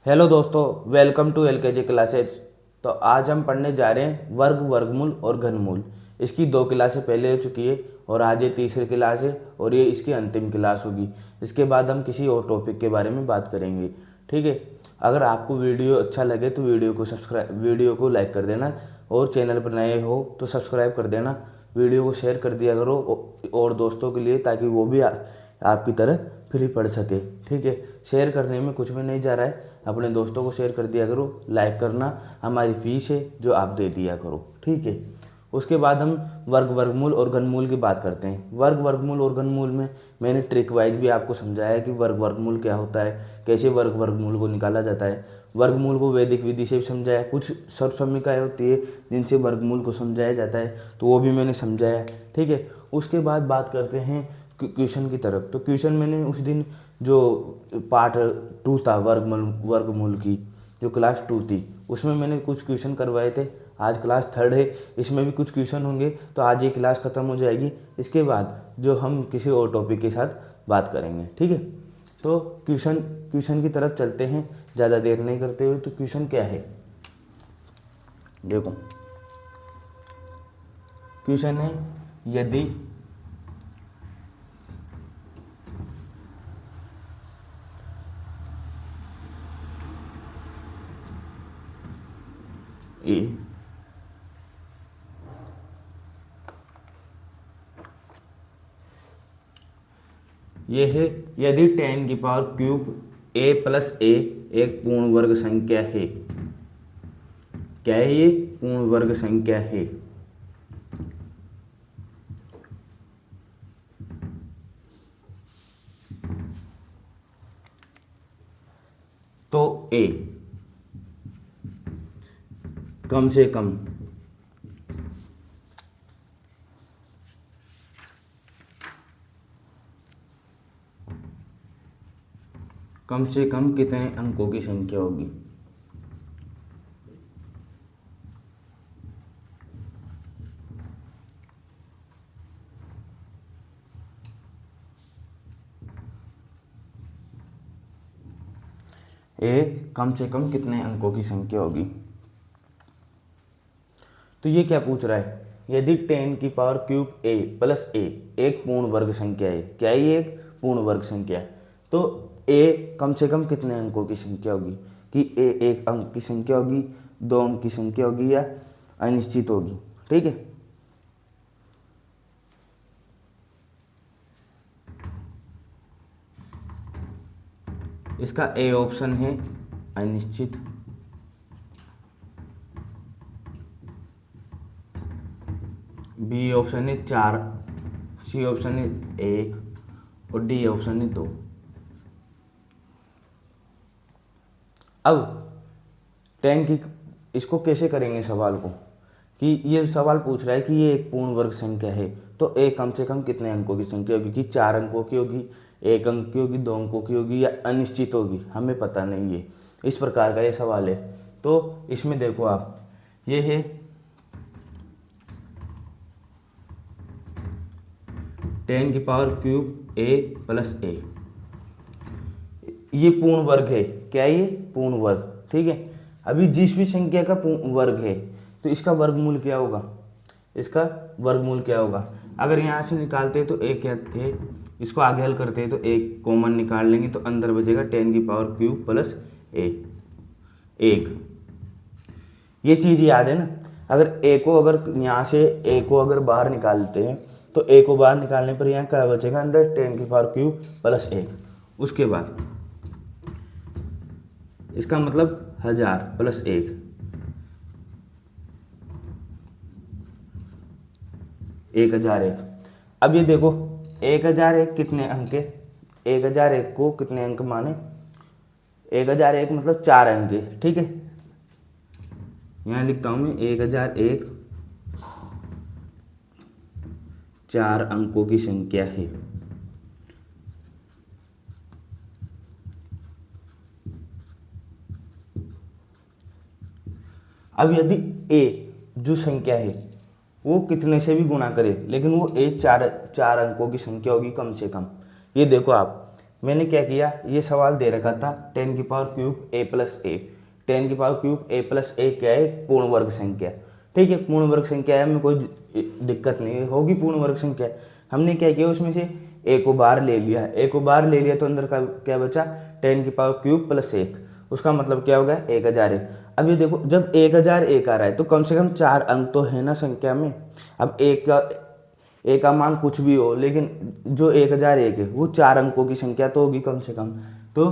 Hello दोस्तों, welcome to LKG classes. तो आज हम पढ़ने जा रहे हैं वर्ग, वर्गमूल और घनमूल। इसकी 2 क्लासें पहले हो चुकी है और आज ये तीसरी क्लास है और ये इसकी अंतिम क्लास होगी। इसके बाद हम किसी और टॉपिक के बारे में बात करेंगे, ठीक है। अगर आपको वीडियो अच्छा लगे तो वीडियो को लाइक कर देना और चैनल पर नए हो तो सब्सक्राइब कर देना। वीडियो को शेयर कर दिया करो और दोस्तों के लिए, ताकि वो भी आपकी तरह फ्री पढ़ सके, ठीक है। शेयर करने में कुछ भी नहीं जा रहा है, अपने दोस्तों को शेयर कर दिया करो। लाइक करना हमारी फीस है जो आप दे दिया करो, ठीक है। उसके बाद हम वर्ग, वर्गमूल और घनमूल की बात करते हैं। वर्ग, वर्गमूल और घनमूल में मैंने ट्रिक वाइज भी आपको समझाया कि वर्ग, वर्गमूल क्या होता है, कैसे वर्ग, वर्गमूल को निकाला जाता है। वर्गमूल को वैदिक विधि से भी समझाया, कुछ सर्व समीकरण होती है जिनसे वर्गमूल को समझाया जाता है, तो वो भी मैंने समझाया, ठीक है। उसके बाद बात करते हैं क्वेश्चन की तरफ। तो क्वेश्चन मैंने उस दिन जो पार्ट 2 था वर्गमूल की, जो क्लास 2 थी, उसमें मैंने कुछ क्वेश्चन करवाए थे। आज क्लास 3 है, इसमें भी कुछ क्वेश्चन होंगे, तो आज ये क्लास ख़त्म हो जाएगी। इसके बाद जो हम किसी और टॉपिक के साथ बात करेंगे, ठीक है। तो क्वेश्चन की तरफ चलते हैं, ज़्यादा देर नहीं करते हुए। तो क्वेश्चन क्या है, देखो। क्वेश्चन है, यदि ए ये है, यदि 10 की पावर क्यूब a प्लस ए एक पूर्ण वर्ग संख्या है। क्या है ये? पूर्ण वर्ग संख्या है। तो a कम से कम कितने अंकों की संख्या होगी? ए कम से कम कितने अंकों की संख्या होगी। तो ये क्या पूछ रहा है, यदि 10 की पावर क्यूब a प्लस ए एक पूर्ण वर्ग संख्या है। क्या है ये? एक पूर्ण वर्ग संख्या है। तो a कम से कम कितने अंकों की संख्या होगी, कि a एक अंक की संख्या होगी, 2 अंक की संख्या होगी, या अनिश्चित होगी, ठीक है। इसका ए ऑप्शन है अनिश्चित, बी ऑप्शन है 4, सी ऑप्शन है 1 और डी ऑप्शन है 2। अब 10 की, इसको कैसे करेंगे सवाल को, कि ये सवाल पूछ रहा है कि ये एक पूर्ण वर्ग संख्या है, तो ए कम से कम कितने अंकों की संख्या होगी, कि 4 अंकों की होगी, 1 अंक की होगी, 2 अंकों की होगी, या अनिश्चित होगी, हमें पता नहीं है। इस प्रकार का ये सवाल है। तो इसमें देखो आप, ये है 10 की पावर क्यूब a प्लस ए, ये पूर्ण वर्ग है। क्या है ये? पूर्ण वर्ग, ठीक है। अभी जिस भी संख्या का वर्ग है तो इसका वर्गमूल क्या होगा, इसका वर्गमूल क्या होगा। अगर यहाँ से निकालते हैं तो एक क्या है, इसको आगे हल करते हैं तो एक कॉमन निकाल लेंगे, तो अंदर बचेगा 10 की पावर क्यूब प्लस ए, 1। ये चीज़ याद है ना। अगर ए को, अगर यहाँ से ए को अगर बाहर निकालते हैं तो ए को बाहर निकालने पर यहाँ क्या बचेगा, अंदर 10 की पावर क्यूब प्लस 1। उसके बाद इसका मतलब 1000 प्लस 1, 1001। अब ये देखो 1001 कितने अंक है, 1001 को कितने अंक माने, 1001 मतलब 4 अंक है, ठीक है। यहाँ लिखता हूँ मैं 1001 4 अंकों की संख्या है। अब यदि a जो संख्या है वो कितने से भी गुणा करे, लेकिन वो a चार अंकों की संख्या होगी कम से कम। ये देखो आप, मैंने क्या किया, ये सवाल दे रखा था 10³ a + a। 10³ a + a क्या है, पूर्ण वर्ग संख्या। ठीक है, पूर्ण वर्ग संख्या है, में कोई दिक्कत नहीं होगी, पूर्ण वर्ग संख्या। हमने क्या किया, उसमें से a को बाहर ले लिया, a को बाहर ले लिया तो अंदर का क्या बचा, 10³ + 1। उसका मतलब क्या होगा, 1001। अब ये देखो, जब 1001 आ रहा है तो कम से कम 4 अंक तो है ना संख्या में। अब एक का मान कुछ भी हो, लेकिन जो 1001 है वो 4 अंकों की संख्या तो होगी कम से कम। तो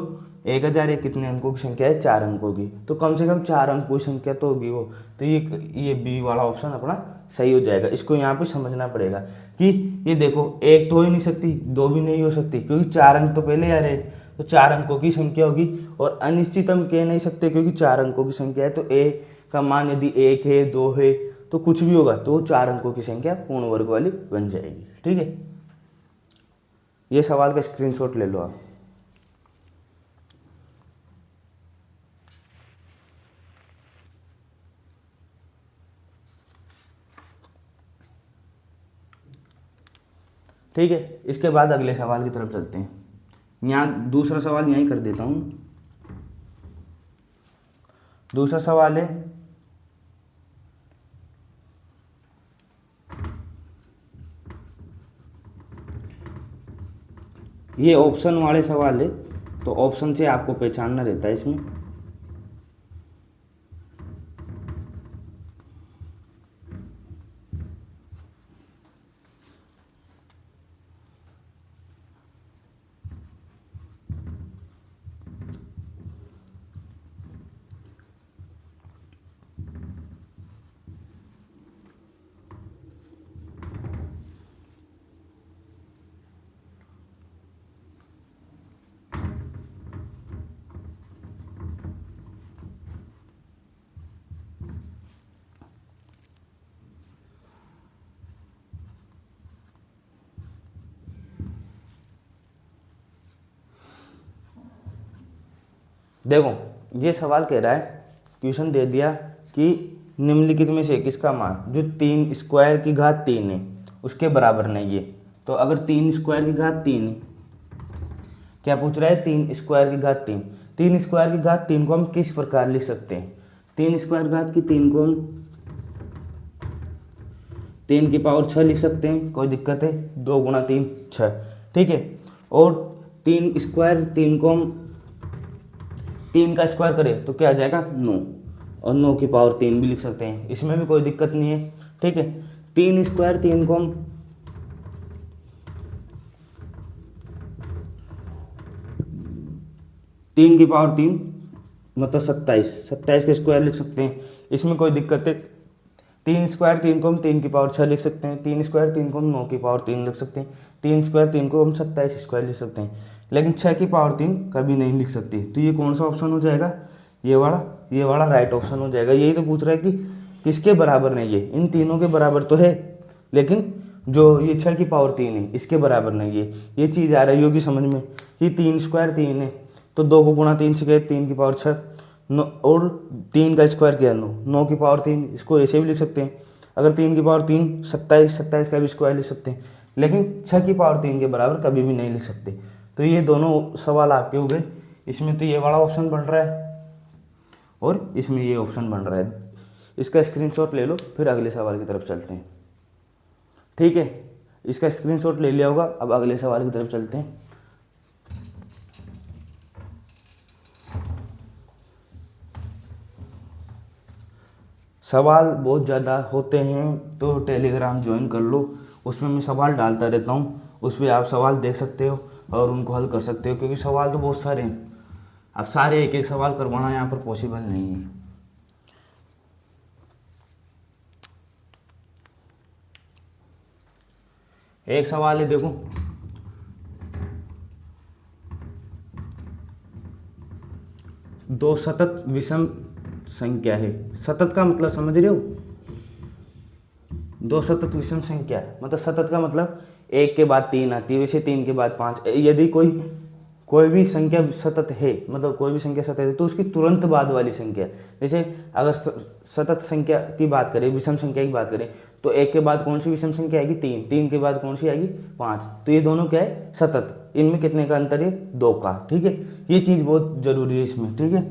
1001 कितने अंकों की संख्या है, 4 अंकों की, तो कम से कम 4 अंकों की संख्या तो होगी वो। तो ये बी वाला ऑप्शन अपना सही हो जाएगा। इसको यहाँ पे समझना पड़ेगा कि ये देखो, एक तो हो ही नहीं सकती, दो भी नहीं हो सकती, क्योंकि 4 अंक तो पहले आ रहे, तो 4 अंकों की संख्या होगी। और अनिश्चित हम कह नहीं सकते, क्योंकि 4 अंकों की संख्या है, तो ए का मान यदि 1 है, 2 है, तो कुछ भी होगा, तो वो 4 अंकों की संख्या पूर्ण वर्ग वाली बन जाएगी। ठीक है, ये सवाल का स्क्रीनशॉट ले लो आप। ठीक है, इसके बाद अगले सवाल की तरफ चलते हैं। यहाँ दूसरा सवाल यहीं कर देता हूँ। दूसरा सवाल है, ये ऑप्शन वाले सवाल है, तो ऑप्शन से आपको पहचानना रहता है इसमें। देखो, ये सवाल कह रहा है, क्वेश्चन दे दिया कि निम्नलिखित में से किसका मान जो 3² है उसके बराबर नहीं है। तो अगर 3² है, क्या पूछ रहा है, 3²3। 3² को हम किस प्रकार लिख सकते हैं, 3² को हम 3⁻6 लिख सकते हैं, कोई दिक्कत है, 2 × 3 6। ठीक है, और 3² को हम 3 का स्क्वायर करें तो क्या आ जाएगा, 9, और 9⁻3 भी लिख सकते हैं, इसमें भी कोई दिक्कत नहीं है। ठीक है, 3² को हम 3⁻3 मतलब 27 का स्क्वायर लिख सकते हैं, इसमें कोई दिक्कत है। 3² को हम 3⁻6 लिख सकते हैं, 3² को हम 9⁻3 लिख सकते हैं, 3² को हम 27² लिख सकते हैं, लेकिन 6⁻3 कभी नहीं लिख सकते। तो ये कौन सा ऑप्शन हो जाएगा, ये वाला राइट ऑप्शन हो जाएगा। यही तो पूछ रहा है कि किसके बराबर नहीं है, इन तीनों के बराबर तो है, लेकिन जो ये 6⁻3 है इसके बराबर नहीं है। ये चीज़ आ रही होगी समझ में कि 3² है, तो 2 को × 3 से गए 3⁻6, और 3 का स्क्वायर किया 9⁻3, इसको ऐसे भी लिख सकते हैं। अगर 3⁻3 27 का भी स्क्वायर लिख सकते हैं, लेकिन 6⁻3 के बराबर कभी भी नहीं लिख सकते। तो ये दोनों सवाल आपके हो गए। इसमें तो ये वाला ऑप्शन बन रहा है और इसमें ये ऑप्शन बन रहा है। इसका स्क्रीनशॉट ले लो, फिर अगले सवाल की तरफ चलते हैं। ठीक है, इसका स्क्रीनशॉट ले लिया होगा। अब अगले सवाल की तरफ चलते हैं। सवाल बहुत ज़्यादा होते हैं तो टेलीग्राम ज्वाइन कर लो, उसमें मैं सवाल डालता रहता हूँ, उस पर आप सवाल देख सकते हो और उनको हल कर सकते हो, क्योंकि सवाल तो बहुत सारे हैं। अब सारे एक एक सवाल करवाना यहाँ पर पॉसिबल नहीं है। एक सवाल है, देखो, दो सतत विषम संख्या है। सतत का मतलब समझ रहे हो, दो सतत विषम संख्या मतलब सतत का मतलब 1 के बाद 3 आती है, वैसे 3 के बाद 5। यदि कोई भी संख्या सतत है, मतलब कोई भी संख्या सतत है, तो उसकी तुरंत बाद वाली संख्या, जैसे अगर सतत संख्या की बात करें, विषम संख्या की बात करें, तो 1 के बाद कौन सी विषम संख्या आएगी, 3, 3 के बाद कौन सी आएगी, 5। तो ये दोनों क्या है, सतत। इनमें कितने का अंतर है, 2 का। ठीक है, ये चीज बहुत जरूरी है इसमें। ठीक है,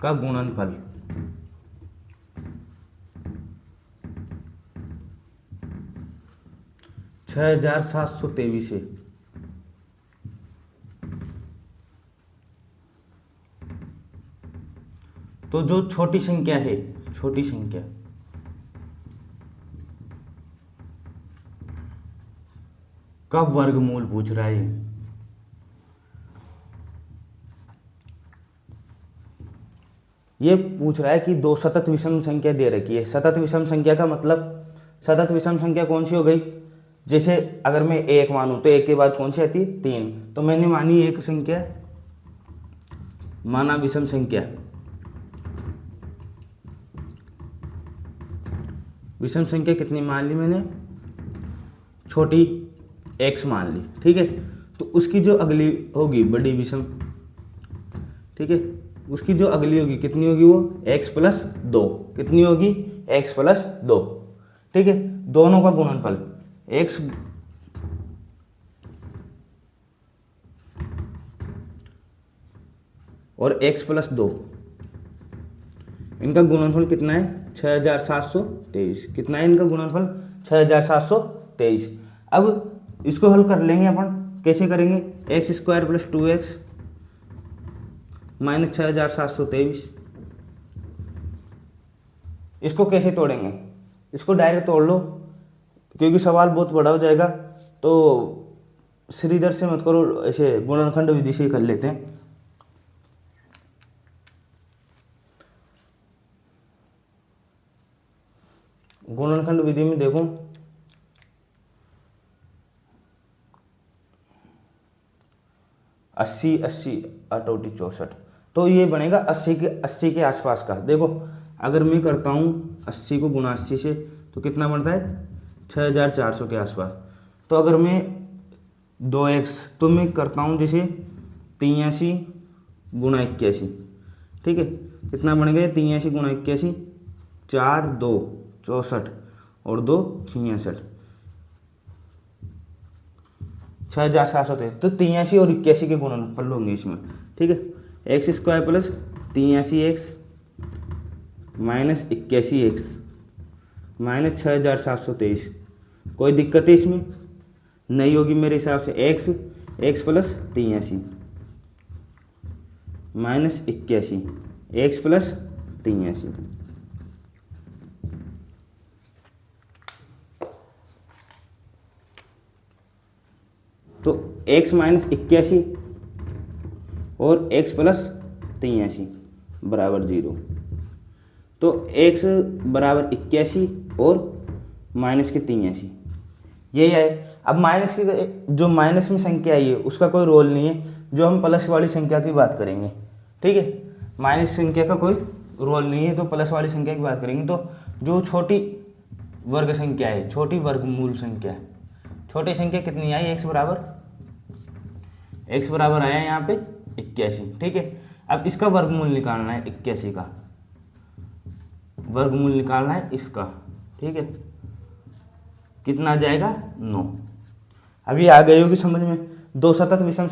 का गुणनफल, छह 6723 है। तो जो छोटी संख्या है, छोटी संख्या का वर्गमूल पूछ रहा है। ये पूछ रहा है कि दो सतत विषम संख्या दे रखी है। सतत विषम संख्या का मतलब, सतत विषम संख्या कौन सी हो गई, जैसे अगर मैं एक मानूं तो एक के बाद कौन सी आती है, 3। तो मैंने मानी एक संख्या, माना विषम संख्या। विषम संख्या कितनी मान ली मैंने, छोटी x मान ली। ठीक है, तो उसकी जो अगली होगी बड़ी विषम, ठीक है, उसकी जो अगली होगी कितनी होगी, वो x प्लस 2। कितनी होगी, x प्लस 2। ठीक है, दोनों का गुणनफल x और x प्लस 2, इनका गुणनफल कितना है, 6723। कितना है इनका गुणनफल, 6723। अब इसको हल कर लेंगे अपन, कैसे करेंगे, x square plus 2x minus 6723। इसको कैसे तोड़ेंगे, इसको डायरेक्ट तोड़ लो, क्योंकि सवाल बहुत बड़ा हो जाएगा। तो श्रीधर से मत करो, ऐसे गुणनखंड विधि से ही कर लेते हैं। गुणनखंड विधि में देखो, अस्सी 80 अटौटी 64, तो ये बनेगा 80 के आसपास का। देखो अगर मैं करता हूँ 80 को गुणा 80 से, तो कितना बनता है, 6400 के आसपास। तो अगर मैं 2x, तो मैं करता हूँ जैसे 83 गुणा 81। ठीक है, कितना बन गया, 83 गुणा 81, 4 2 64 और 2 66, 6723। तो 83 और 81 के गुणनफल होंगे इसमें। ठीक है, x square plus 83x minus 81x minus 6723। कोई दिक्कत है इसमें, नहीं होगी मेरे हिसाब से। x plus 83 minus 81, x plus 83। तो x माइनस 81 और x प्लस 83 बराबर 0। तो x बराबर 81 और माइनस के 83, यही है। अब माइनस की जो माइनस में संख्या आई है उसका कोई रोल नहीं है, जो हम प्लस वाली संख्या की बात करेंगे। ठीक है, माइनस संख्या का कोई रोल नहीं है, तो प्लस वाली संख्या की बात करेंगे। तो जो छोटी वर्ग संख्या है, छोटी वर्गमूल संख्या, छोटी संख्या कितनी आई, x बराबर आया यहाँ पे 81। ठीक है, अब इसका वर्गमूल निकालना है, 81 का वर्गमूल निकालना है इसका। ठीक है, कितना आ जाएगा, 9। अभी आ गई होगी समझ में। दो सतत विषम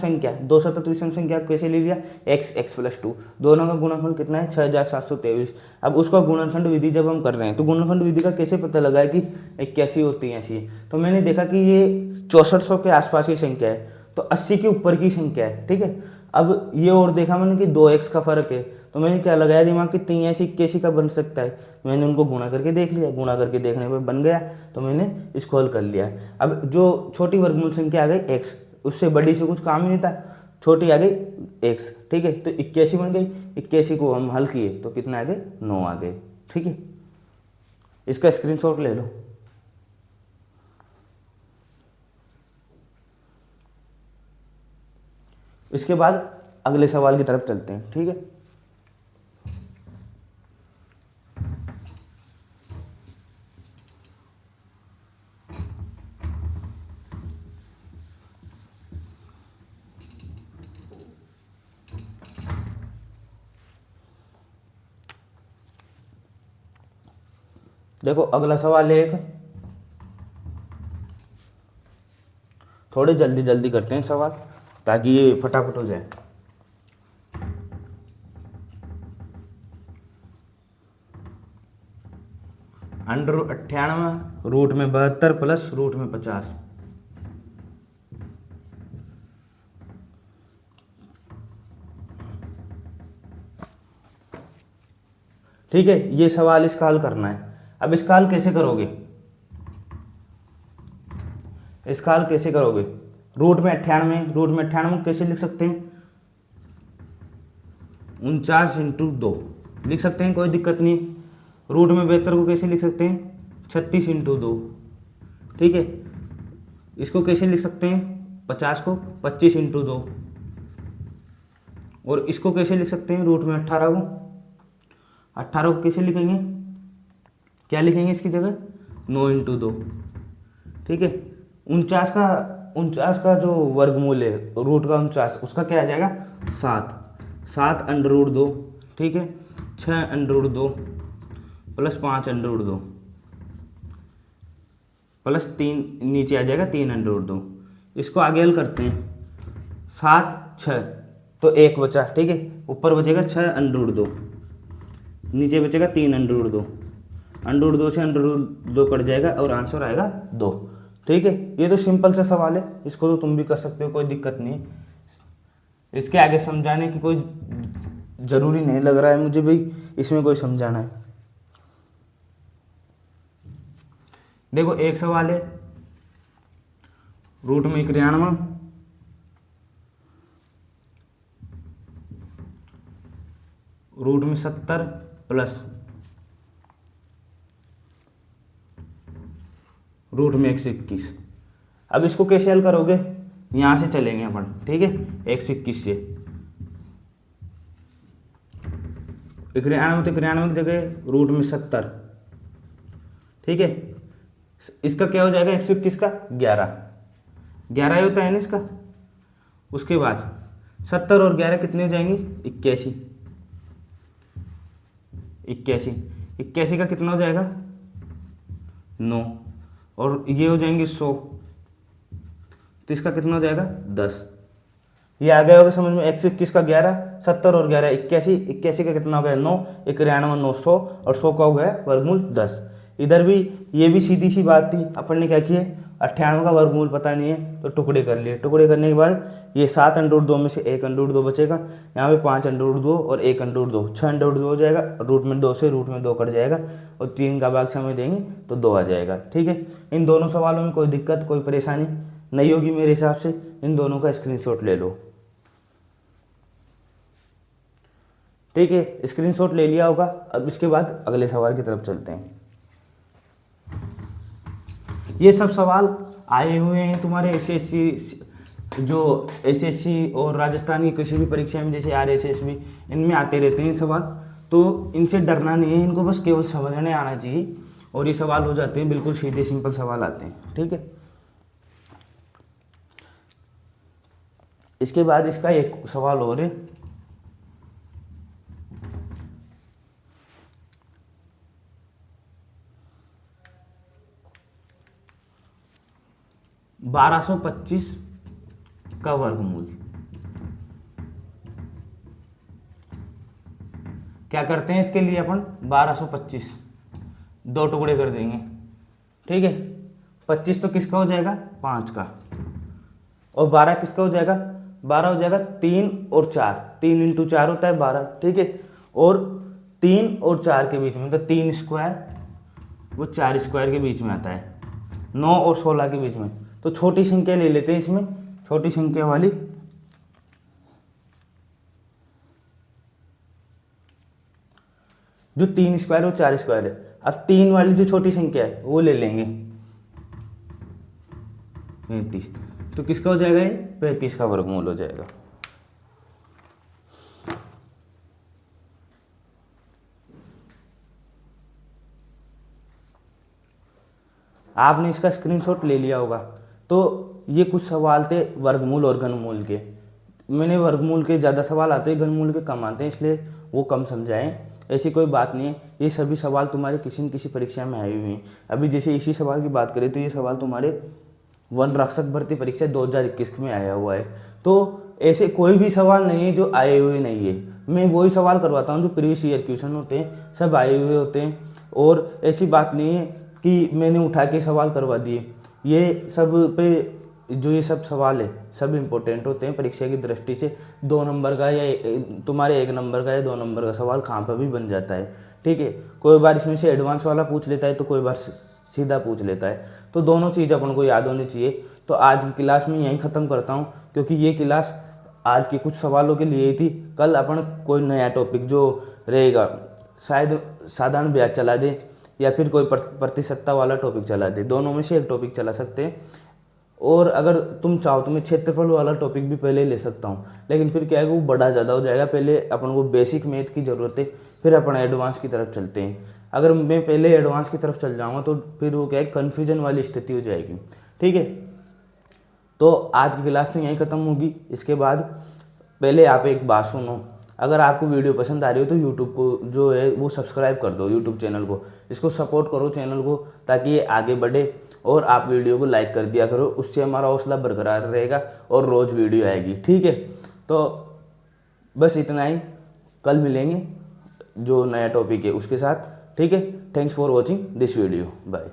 संख्या कैसे ले लिया, x प्लस 2, दोनों का गुणनफल कितना है, 6723। अब उसका गुणनखंड विधि जब हम कर रहे हैं, तो गुणनखंड विधि का कैसे पता लगा है कि 81 और 83 है। तो मैंने देखा कि ये 6400 के आसपास की संख्या है, तो 80 के ऊपर की संख्या है। ठीक है, अब ये और देखा मैंने कि 2x का फर्क है, तो मैंने क्या लगाया दिमाग कि 83 81 का बन सकता है। मैंने उनको गुणा करके देख लिया, गुणा करके देखने पर बन गया, तो मैंने इसको हल कर लिया। अब जो छोटी वर्गमूल संख्या आ गई x, उससे बड़ी से कुछ काम ही नहीं था, छोटी आ गई x। ठीक है, तो 81 बन गई, 81 को हम हल किए तो कितना आ गए, 9 आ गए। ठीक है, इसका स्क्रीनशॉट ले लो। इसके बाद अगले सवाल की तरफ चलते हैं। ठीक है, देखो अगला सवाल है एक, थोड़े जल्दी जल्दी करते हैं सवाल ताकि ये फटाफट हो जाए। अंडर 98 रूट में 72 प्लस रूट में 50। ठीक है, ये सवाल इसका हल करना है। अब इसका हल कैसे करोगे, इसका हल कैसे करोगे? रूट में 98 कैसे लिख सकते हैं? 49 इंटू 2 लिख सकते हैं, कोई दिक्कत नहीं। रूट में 72 को कैसे लिख सकते हैं? 36 इंटू 2। ठीक है, इसको कैसे लिख सकते हैं? 50 को 25 इंटू 2। और इसको कैसे लिख सकते हैं? रूट में 18 को कैसे लिखेंगे? क्या लिखेंगे इसकी जगह? 9 इंटू 2। ठीक है, 49 का जो वर्गमूल है रूट का 49, उसका क्या आ जाएगा? 7 अंडर रूट 2। ठीक है, 6 under root 2 plus 5 under root 2 plus 3, नीचे आ जाएगा 3 अंडर रूट 2। इसको आगे हल करते हैं। 7 6 तो 1 बचा। ठीक है, ऊपर बचेगा 6 अंडर रूट 2, नीचे बचेगा 3 अंडर रूट 2। अंडर रूट 2 से अंडर रूट 2 कट जाएगा और आंसर आएगा 2। ठीक है, ये तो सिंपल सा सवाल है, इसको तो तुम भी कर सकते हो, कोई दिक्कत नहीं। इसके आगे समझाने की कोई ज़रूरी नहीं लग रहा है मुझे भाई इसमें कोई समझाना है। देखो एक सवाल है, रूट में 91 रूट में 70 प्लस रूट में 121। अब इसको कैसे हल करोगे? यहाँ से चलेंगे अपन। ठीक है, 121 से 91 तो 91 की जगह रूट में 70। ठीक है, इसका क्या हो जाएगा? 121 का 11 होता है ना इसका। उसके बाद 70 और 11 कितने हो जाएंगे? 81 का कितना हो जाएगा? 9 और ये हो जाएंगे 100, तो इसका कितना हो जाएगा? 10। ये आ गया होगा समझ में। 121 का 11, 70 और 11 81 का कितना हो गया? 9, 91 9 100 और 100 का हो गया वर्गमूल 10। इधर भी ये भी सीधी सी बात थी, अपन ने क्या किया? 98 का वर्गमूल पता नहीं है तो टुकड़े कर लिए। टुकड़े करने के बाद ये 7 अंडर रूट 2 में से 1 अंडर रूट 2 बचेगा। यहाँ पे 5 अंडर रूट 2 और 1 अंडर रूट 2, 6 अंडर रूट 2 हो जाएगा। रूट में 2 से रूट में 2 कट जाएगा और 3 का भाग 6 में देंगे तो 2 आ जाएगा। ठीक है, इन दोनों सवालों में कोई दिक्कत कोई परेशानी नहीं होगी मेरे हिसाब से। इन दोनों का स्क्रीनशॉट ले लो। ठीक है, स्क्रीनशॉट ले लिया होगा। अब इसके बाद अगले सवाल की तरफ चलते हैं। ये सब सवाल आए हुए हैं तुम्हारे एसएससी और राजस्थान की किसी भी परीक्षा में, जैसे RSS भी, इनमें आते रहते हैं सवाल। तो इनसे डरना नहीं है, इनको बस केवल समझने आना चाहिए और ये सवाल हो जाते हैं, बिल्कुल सीधे सिंपल सवाल आते हैं। ठीक है, इसके बाद इसका एक सवाल और है। $1225 का वर्गमूल। क्या करते हैं इसके लिए अपन? 1225 2 टुकड़े कर देंगे। ठीक है, 25 तो किसका हो जाएगा? 5 का। और 12 किसका हो जाएगा? 12 हो जाएगा 3 और 4, 3 इंटू 4 होता है 12। ठीक है, और 3 और 4 के बीच में, मतलब 3 स्क्वायर वो 4 स्क्वायर के बीच में आता है, 9 और 16 के बीच में। तो छोटी संख्या ले लेते हैं इसमें, छोटी संख्या वाली। जो 3 स्क्वायर वो 4 स्क्वायर है। अब 3 वाली जो छोटी संख्या है वो ले लेंगे 35। तो किसका हो जाएगा? ये 35 का वर्गमूल हो जाएगा। आपने इसका स्क्रीनशॉट ले लिया होगा। तो ये कुछ सवाल थे वर्गमूल और घनमूल के। मैंने वर्गमूल के ज़्यादा सवाल आते हैं, घनमूल के कम आते हैं, इसलिए वो कम समझाएं। ऐसी कोई बात नहीं है, ये सभी सवाल तुम्हारे किसी न किसी परीक्षा में आए हुए हैं। अभी जैसे इसी सवाल की बात करें तो ये सवाल तुम्हारे वन रक्षक भर्ती परीक्षा 2021 में आया हुआ है। तो ऐसे कोई भी सवाल नहीं है जो आए हुए नहीं है, मैं वही सवाल करवाता हूँ जो प्रीवियस ईयर क्वेश्चन होते हैं, सब आए हुए होते हैं। और ऐसी बात नहीं है कि मैंने उठा के सवाल करवा दिए, ये सब पे जो ये सब सवाल है सब इम्पोर्टेंट होते हैं परीक्षा की दृष्टि से। 2 नंबर का या तुम्हारे 1 नंबर का या 2 नंबर का सवाल कहाँ पर भी बन जाता है, ठीक है। कोई बार इसमें से एडवांस वाला पूछ लेता है तो कोई बार सीधा पूछ लेता है, तो दोनों चीज़ अपन को याद होनी चाहिए। तो आज की क्लास में यहीं ख़त्म करता हूँ, क्योंकि ये क्लास आज के कुछ सवालों के लिए ही थी। कल अपन कोई नया टॉपिक जो रहेगा, शायद साधारण ब्याज चला दे या फिर कोई प्रतिशतता वाला टॉपिक चला दे, दोनों में से एक टॉपिक चला सकते हैं। और अगर तुम चाहो तो मैं क्षेत्रफल वाला टॉपिक भी पहले ले सकता हूँ, लेकिन फिर क्या है कि वो बड़ा ज़्यादा हो जाएगा। पहले अपन को बेसिक मैथ की ज़रूरत है, फिर अपन एडवांस की तरफ चलते हैं। अगर मैं पहले एडवांस की तरफ चल जाऊँगा तो फिर वो क्या है, कन्फ्यूजन वाली स्थिति हो जाएगी, ठीक है। तो आज की क्लास तो यहीं ख़त्म होगी। इसके बाद पहले आप एक बात सुनो, अगर आपको वीडियो पसंद आ रही हो तो यूट्यूब को जो है वो सब्सक्राइब कर दो, यूट्यूब चैनल को, इसको सपोर्ट करो चैनल को, ताकि ये आगे बढ़े। और आप वीडियो को लाइक कर दिया करो, उससे हमारा हौसला बरकरार रहेगा और रोज़ वीडियो आएगी, ठीक है। तो बस इतना ही, कल मिलेंगे जो नया टॉपिक है उसके साथ, ठीक है। Thanks for watching this video, bye.